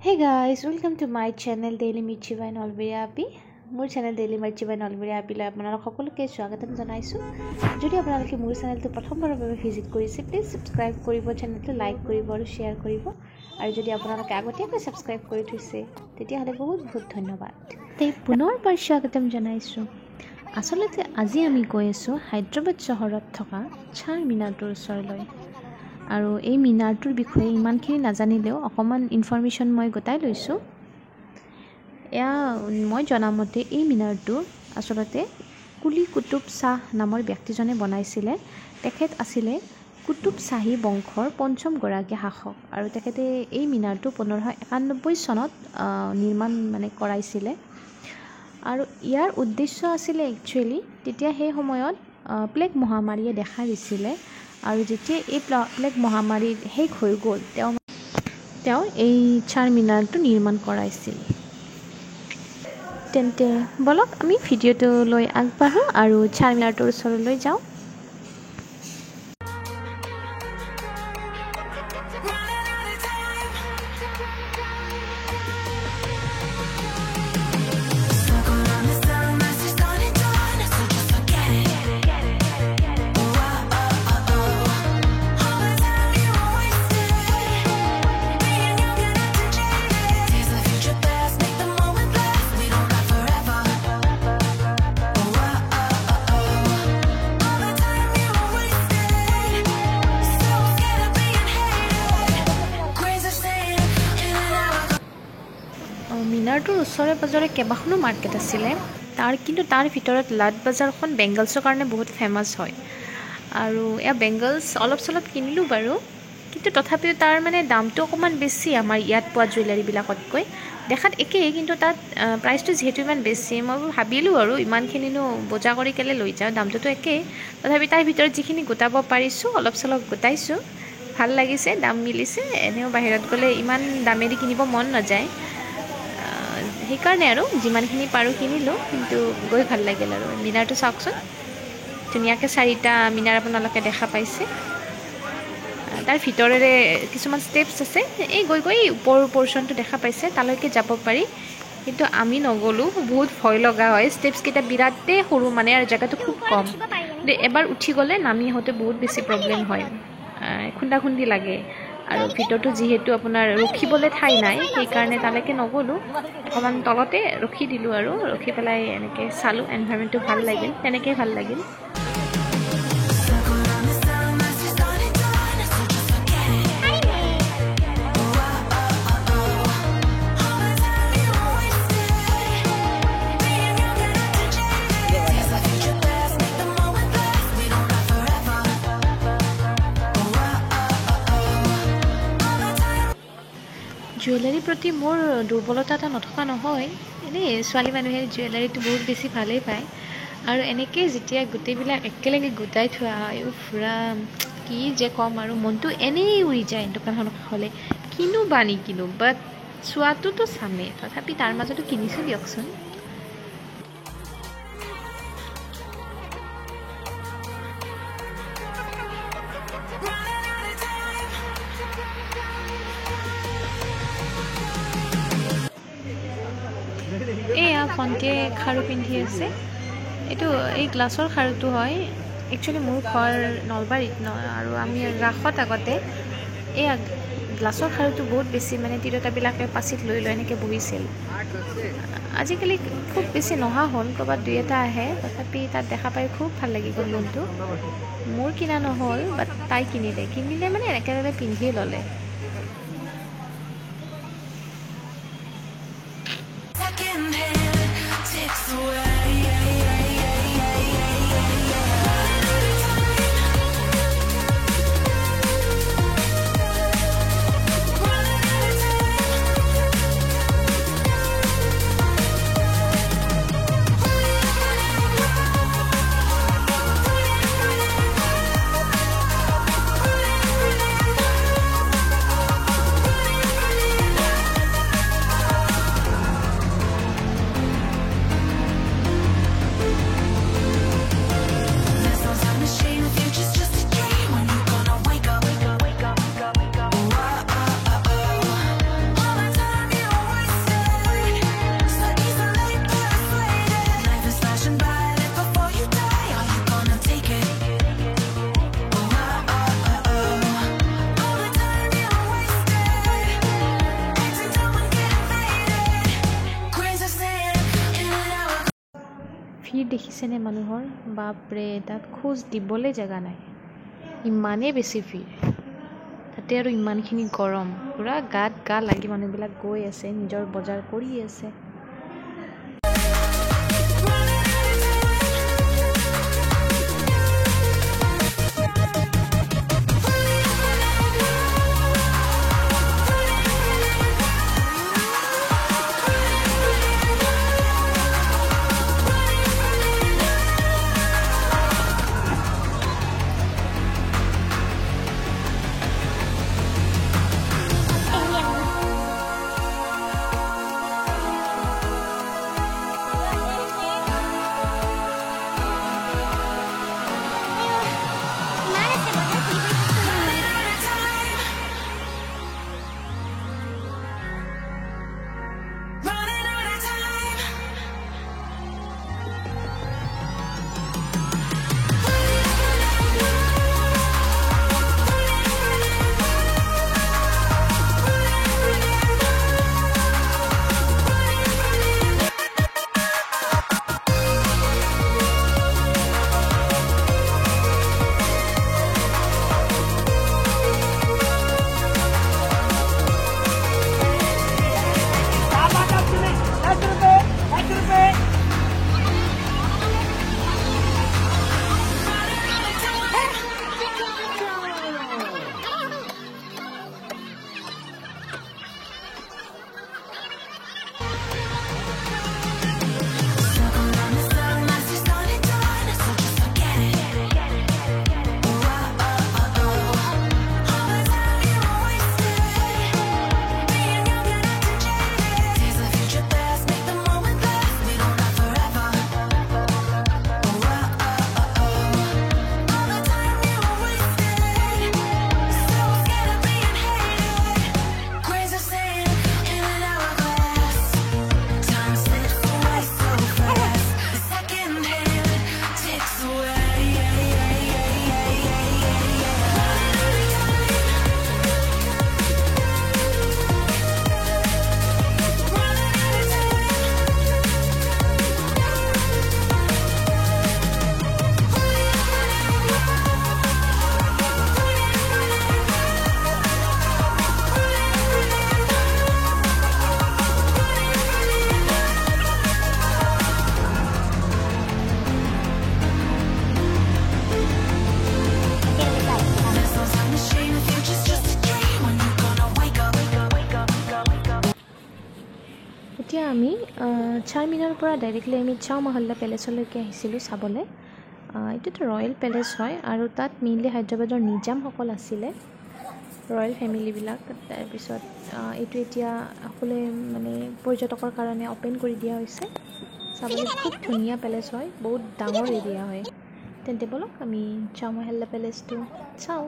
Hey guys, welcome to my channel Daily Mirchi by Nolbiri. মোৰ channel daily mirchi বাই নলবেৰী আপিলৈ আপোনালোক সকলোকে স্বাগতম জনাইছোঁ। যদি আপোনালোকে মোৰ চেনেলটো প্ৰথমবাৰৰ বাবে ভিজিট কৰিছে প্লিজ ছাবস্ক্ৰাইব কৰিব, চেনেলটো লাইক কৰিব আৰু শ্বেয়াৰ কৰিব। আৰু যদি আপোনালোকে আগতীয়াকৈ ছাবস্ক্ৰাইব কৰি থৈছে তেতিয়াহ'লে বহুত বহুত ধন্যবাদ। পুনৰ স্বাগতম জনাইছোঁ। আচলতে আজি আমি গৈ আছোঁ হায়দৰাবাদ চহৰত থকা চাৰমিনাৰটোৰ ওচৰলৈ। আৰু এই মিনাৰটোৰ বিষয়ে ইমানখিনি নাজানিলেও অকণমান ইনফৰমেশ্যন মই গোটাই লৈছোঁ। এয়া মই জনামতে এই মিনাৰটো আচলতে কুলি কুতুব শ্বাহ নামৰ ব্যক্তিজনে বনাইছিলে। তেখেত আছিলে কুতুব শ্বাহী বংশৰ পঞ্চমগৰাকী শাসক আৰু তেখেতে এই মিনাৰটো 1591 চনত নিৰ্মাণ কৰাইছিলে। আৰু ইয়াৰ উদ্দেশ্য আছিলে একচুৱেলি তেতিয়া সেই সময়ত প্লেগ মহামাৰীয়ে দেখা দিছিলে। আৰু যেতিয়া এই প্লেগ মহামাৰী শেষ হৈ গ'ল তেওঁ এই চাৰমিনাৰটো নিৰ্মাণ কৰাইছিল। তেন্তে বলক আমি ভিডিঅ'টো লৈ আগবাঢ়োঁ আৰু চাৰমিনাৰটোৰ ওচৰলৈ যাওঁ। মিনাৰটোৰ ওচৰে পাজৰে কেইবাখনো মাৰ্কেট আছিলে, কিন্তু তাৰ ভিতৰত লাট বাজাৰখন বেংগলছৰ কাৰণে বহুত ফেমাছ হয়। আৰু এয়া বেংগলছ অলপ চলপ কিনিলোঁ বাৰু, কিন্তু তথাপিও তাৰ দামটো অকণমান বেছি আমাৰ ইয়াত পোৱা জুৱেলাৰীবিলাকতকৈ। দেখাত একেই, কিন্তু তাত প্ৰাইচটো যিহেতু ইমান বেছি মই ভাবিলোঁ আৰু ইমানখিনিনো বজাৰ কৰি কেলৈ লৈ যাওঁ, দামটোতো একেই। তথাপি তাৰ ভিতৰত যিখিনি গোটাব পাৰিছোঁ অলপ চলপ গোটাইছোঁ। ভাল লাগিছে, দাম মিলিছে। এনেও বাহিৰত গ'লে ইমান দামেদি কিনিব মন নাযায়, সেইকাৰণে আৰু যিমানখিনি পাৰোঁ কিনিলোঁ। কিন্তু গৈ ভাল লাগিল। আৰু মিনাৰটো চাওকচোন, ধুনীয়াকৈ 4টা মিনাৰ আপোনালোকে দেখা পাইছে। তাৰ ভিতৰেৰে কিছুমান ষ্টেপছ আছে, এই গৈ ওপৰৰ পৰ্চনটো দেখা পাইছে, তালৈকে যাব পাৰি। কিন্তু আমি নগ'লোঁ, বহুত ভয় লগা হয়। ষ্টেপছকেইটা বিৰাটেই সৰু আৰু জেগাটো খুব কম। কিন্তু এবাৰ উঠি গ'লে নামি আহোঁতে বহুত বেছি প্ৰব্লেম হয়, খুন্দা খুন্দি লাগে। আৰু ভিতৰতো যিহেতু আপোনাৰ ৰখিবলৈ ঠাই নাই, সেইকাৰণে তালৈকে নগ'লোঁ। অকণমান তলতে ৰখি দিলোঁ আৰু ৰখি পেলাই এনেকৈ চালোঁ। এনভাইৰনমেণ্টটো ভাল লাগিল, তেনেকৈয়ে ভাল লাগিল। জুৱেলাৰীৰ প্ৰতি মোৰ দুৰ্বলতা এটা নথকা নহয়। এনেই ছোৱালী মানুহে জুৱেলাৰীটো বহুত বেছি ভালেই পায়। আৰু এনেকৈ যেতিয়া গোটেইবিলাক একেলগে গোটাই থোৱা হয়, ফুৰা কি যে ক'ম আৰু, মনটো এনেই উৰি যায় দোকানখনৰ কাষলৈ। কিনো বা নিকিনো, বাট চোৱাটোতো চামেই, তথাপি তাৰ মাজতো কিনিছোঁ দিয়কচোন। এয়া ভণ্টিয়ে খাৰু পিন্ধি আছে। এই গ্লাছৰ খাৰুটো হয়। একচুৱেলি মোৰ ঘৰ নলবাৰীত আৰু আমি ৰাসত আগতে এয়া গ্লাছৰ খাৰুটো বহুত বেছি তিৰোতাবিলাকে পাচিত লৈ এনেকৈ বহিছিল। আজিকালি খুব বেছি নহা হ'ল, ক'ৰবাত 2-এটা আহে। তথাপি তাত দেখা পাই খুব ভাল লাগি গ'ল মনটো। মোৰ কিনা নহ'ল, বাট তাই কিনিলে একেলগে পিন্ধিয়ে ল'লে। ভিৰ দেখিছেনে মানুহৰ বাপৰে তাত খোজ দিবলৈ জেগা নাই ইমানেই বেছি ভিৰ তাতে আৰু ইমানখিনি গৰম পুৰা গাত গা লাগি মানুহবিলাক গৈ আছে নিজৰ বজাৰ কৰি আছে এতিয়া আমি চাৰমিনাৰৰ পৰা ডাইৰেক্টলি আমি চাওমহল্লা পেলেচলৈকে আহিছিলোঁ চাবলৈ এইটোতো ৰয়েল পেলেচ হয় আৰু তাত মেইনলি হায়দৰাবাদৰ নিজামসকল আছিলে ৰয়েল ফেমিলিবিলাক তাৰপিছত এইটো এতিয়া সকলোৱে মানে পৰ্যটকৰ কাৰণে অ'পেন কৰি দিয়া হৈছে চাবলৈ খুব ধুনীয়া পেলেচ হয় বহুত ডাঙৰ এৰিয়া হয় তেন্তে বলক আমি চাওমহল্লা পেলেচটো চাওঁ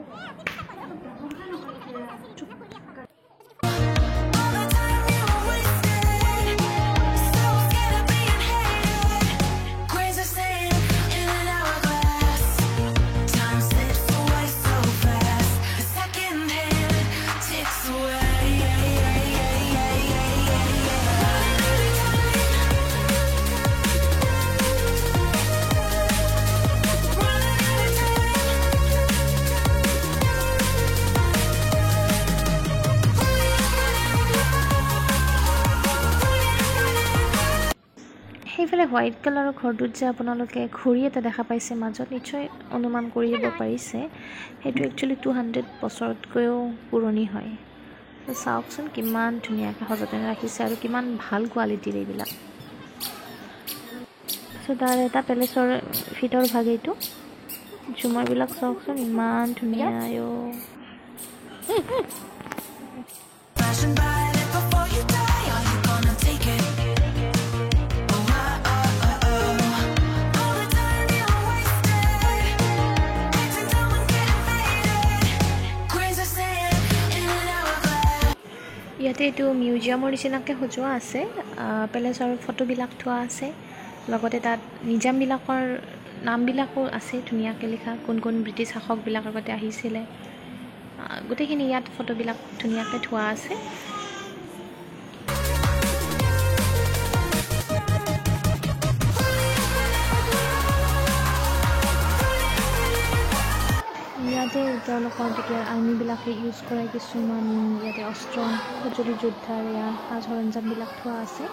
সেইফালে হোৱাইট কালাৰৰ ঘৰটোত যে আপোনালোকে ঘড়ী এটা দেখা পাইছে মাজত নিশ্চয় অনুমান কৰিব পাৰিছে সেইটো একচুৱেলি 200 বছৰতকৈও পুৰণি হয় চাওকচোন কিমান ধুনীয়াকৈ সযতনে ৰাখিছে আৰু কিমান ভাল কোৱালিটিৰ এইবিলাক তাৰ এটা পেলেচৰ ভিতৰ ভাগ এইটো ঝুমাৰবিলাক চাওকচোন ইমান ধুনীয়া ইয়াতে এইটো মিউজিয়ামৰ নিচিনাকৈ সজোৱা আছে পেলেচৰ ফটোবিলাক থোৱা আছে লগতে তাত নিজামবিলাকৰ নামবিলাকো আছে ধুনীয়াকৈ লিখা কোন কোন ব্ৰিটিছ শাসকবিলাক আগতে আহিছিলে গোটেইখিনি ইয়াত ফটোবিলাক ধুনীয়াকৈ থোৱা আছে ইয়াতে তেওঁলোকৰ তেতিয়া আৰ্মিবিলাকে ইউজ কৰা কিছুমান ইয়াতে অস্ত্ৰ সঁজুলি যোদ্ধাৰ ইয়াৰ সাজ সৰঞ্জামবিলাক থোৱা আছে।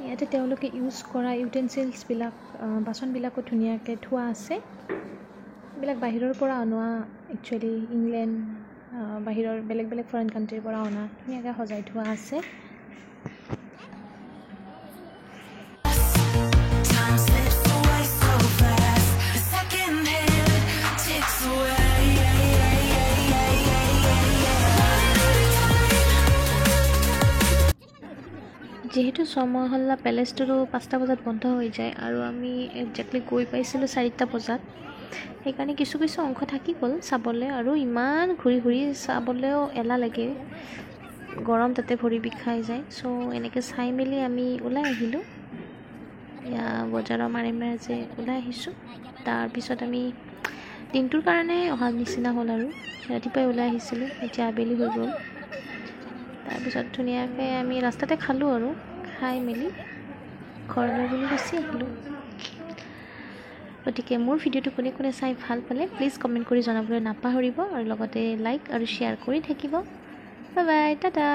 ইয়াতে তেওঁলোকে ইউজ কৰা ইউটেনচিলছবিলাক বাচনবিলাকো ধুনীয়াকৈ থোৱা আছে। এইবিলাক বাহিৰৰ পৰা অনোৱা, একচুৱেলি ইংলেণ্ড বাহিৰৰ বেলেগ বেলেগ ফৰেইন কাণ্ট্ৰিৰ পৰা অনা, ধুনীয়াকৈ সজাই থোৱা আছে। যিহেতু চৌমহল্লা পেলেচটোতো 5টা বজাত বন্ধ হৈ যায় আৰু আমি একজেক্টলি গৈ পাইছিলোঁ 4টা বজাত, সেইকাৰণে কিছু কিছু অংশ থাকি গ'ল চাবলৈ, আৰু ইমান ঘূৰি ঘূৰি চাবলৈও এলাহ লাগে, গৰম তাতে ভৰি বিষাই যায়। চ' এনেকৈ চাই মেলি আমি ওলাই আহিলোঁ, বজাৰৰ মাৰে মাজে ওলাই আহিছোঁ। তাৰপিছত আমি দিনটোৰ কাৰণে অহা নিচিনা হ'ল, আৰু ৰাতিপুৱাই ওলাই আহিছিলোঁ, এতিয়া আবেলি হৈ গ'ল। তাৰপিছত ধুনীয়াকৈ আমি ৰাস্তাতে খালোঁ, আৰু খাই মেলি ঘৰলৈ বুলি গুচি আহিলোঁ। গতিকে মোৰ ভিডিঅ'টো কোনে কোনে চাই ভাল পালে প্লিজ কমেণ্ট কৰি জনাবলৈ নাপাহৰিব, আৰু লগতে লাইক আৰু শ্বেয়াৰ কৰি থাকিব। Bye bye, Tata.